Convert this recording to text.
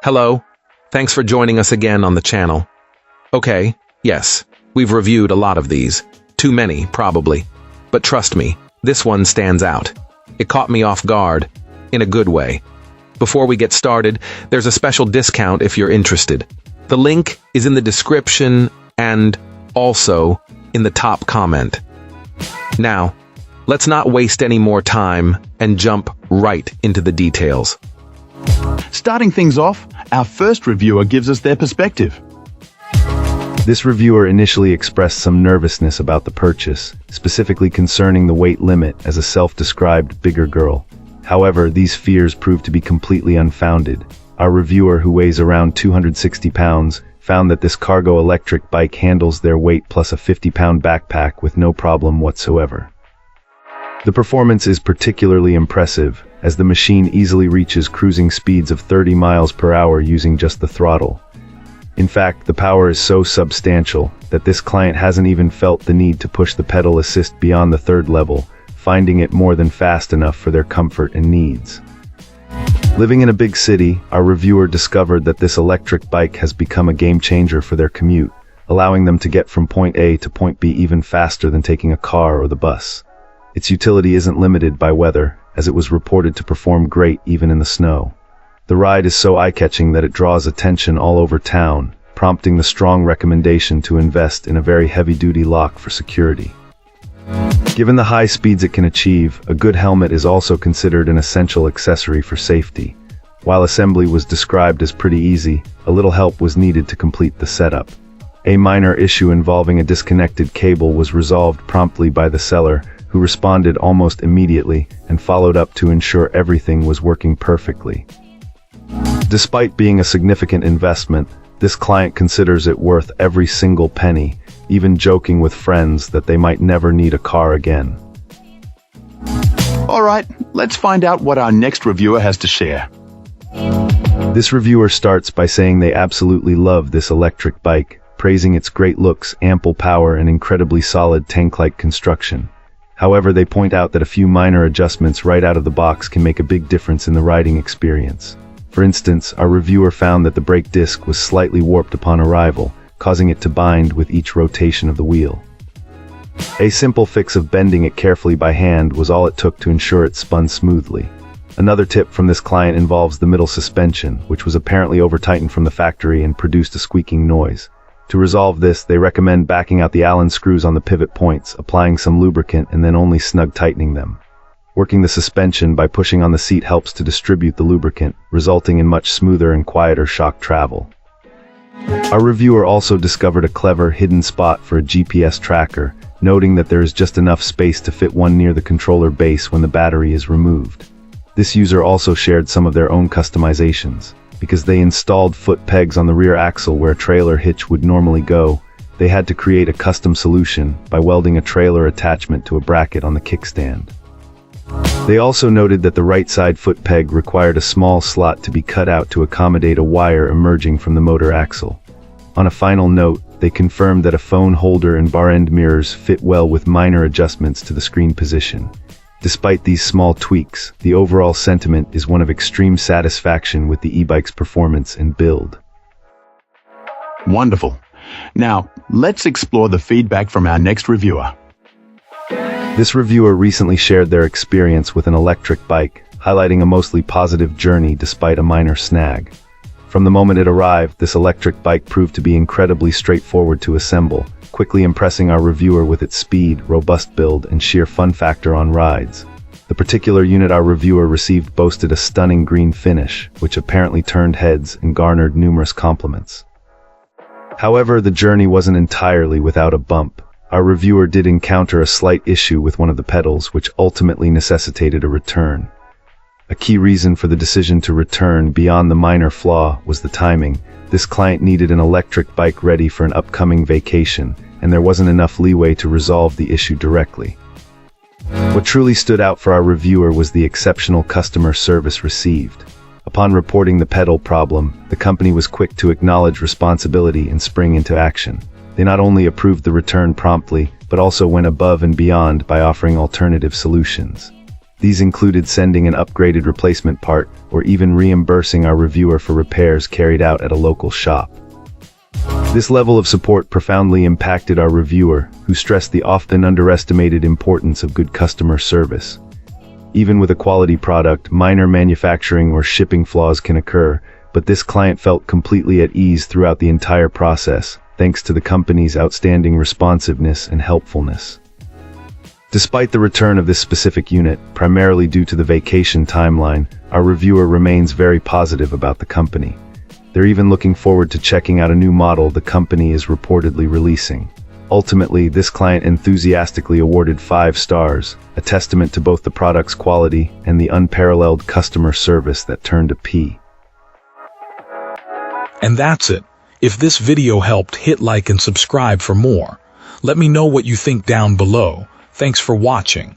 Hello, thanks for joining us again on the channel. Okay, yes, we've reviewed a lot of these. Too many, probably. But trust me, this one stands out. It caught me off guard, in a good way. Before we get started, there's a special discount if you're interested. The link is in the description and also in the top comment. Now, let's not waste any more time and jump right into the details. Starting things off, our first reviewer gives us their perspective. This reviewer initially expressed some nervousness about the purchase, specifically concerning the weight limit as a self-described bigger girl. However, these fears proved to be completely unfounded. Our reviewer, who weighs around 260 pounds, found that this cargo electric bike handles their weight plus a 50-pound backpack with no problem whatsoever. The performance is particularly impressive, as the machine easily reaches cruising speeds of 30 miles per hour using just the throttle. In fact, the power is so substantial that this client hasn't even felt the need to push the pedal assist beyond the third level, finding it more than fast enough for their comfort and needs. Living in a big city, our reviewer discovered that this electric bike has become a game changer for their commute, allowing them to get from point A to point B even faster than taking a car or the bus. Its utility isn't limited by weather, as it was reported to perform great even in the snow. The ride is so eye-catching that it draws attention all over town, prompting the strong recommendation to invest in a very heavy-duty lock for security. Given the high speeds it can achieve, a good helmet is also considered an essential accessory for safety. While assembly was described as pretty easy, a little help was needed to complete the setup. A minor issue involving a disconnected cable was resolved promptly by the seller, who responded almost immediately and followed up to ensure everything was working perfectly. Despite being a significant investment, this client considers it worth every single penny, even joking with friends that they might never need a car again. Alright, let's find out what our next reviewer has to share. This reviewer starts by saying they absolutely love this electric bike, praising its great looks, ample power, and incredibly solid tank-like construction. However, they point out that a few minor adjustments right out of the box can make a big difference in the riding experience. For instance, our reviewer found that the brake disc was slightly warped upon arrival, causing it to bind with each rotation of the wheel. A simple fix of bending it carefully by hand was all it took to ensure it spun smoothly. Another tip from this client involves the middle suspension, which was apparently over-tightened from the factory and produced a squeaking noise. To resolve this, they recommend backing out the Allen screws on the pivot points, applying some lubricant, and then only snug tightening them. Working the suspension by pushing on the seat helps to distribute the lubricant, resulting in much smoother and quieter shock travel. Our reviewer also discovered a clever hidden spot for a GPS tracker, noting that there is just enough space to fit one near the controller base when the battery is removed. This user also shared some of their own customizations. Because they installed foot pegs on the rear axle where a trailer hitch would normally go, they had to create a custom solution by welding a trailer attachment to a bracket on the kickstand. They also noted that the right side foot peg required a small slot to be cut out to accommodate a wire emerging from the motor axle. On a final note, they confirmed that a phone holder and bar end mirrors fit well with minor adjustments to the screen position. Despite these small tweaks, the overall sentiment is one of extreme satisfaction with the e-bike's performance and build. Wonderful. Now, let's explore the feedback from our next reviewer. This reviewer recently shared their experience with an electric bike, highlighting a mostly positive journey despite a minor snag. From the moment it arrived, this electric bike proved to be incredibly straightforward to assemble, quickly impressing our reviewer with its speed, robust build, and sheer fun factor on rides. The particular unit our reviewer received boasted a stunning green finish, which apparently turned heads and garnered numerous compliments. However, the journey wasn't entirely without a bump. Our reviewer did encounter a slight issue with one of the pedals, which ultimately necessitated a return. A key reason for the decision to return beyond the minor flaw was the timing. This client needed an electric bike ready for an upcoming vacation, and there wasn't enough leeway to resolve the issue directly. What truly stood out for our reviewer was the exceptional customer service received. Upon reporting the pedal problem, the company was quick to acknowledge responsibility and spring into action. They not only approved the return promptly, but also went above and beyond by offering alternative solutions. These included sending an upgraded replacement part or even reimbursing our reviewer for repairs carried out at a local shop. This level of support profoundly impacted our reviewer, who stressed the often underestimated importance of good customer service. Even with a quality product, minor manufacturing or shipping flaws can occur, but this client felt completely at ease throughout the entire process, thanks to the company's outstanding responsiveness and helpfulness. Despite the return of this specific unit, primarily due to the vacation timeline, our reviewer remains very positive about the company. They're even looking forward to checking out a new model the company is reportedly releasing. Ultimately, this client enthusiastically awarded 5 stars, a testament to both the product's quality and the unparalleled customer service that turned a P. And that's it. If this video helped, hit like and subscribe for more. Let me know what you think down below. Thanks for watching.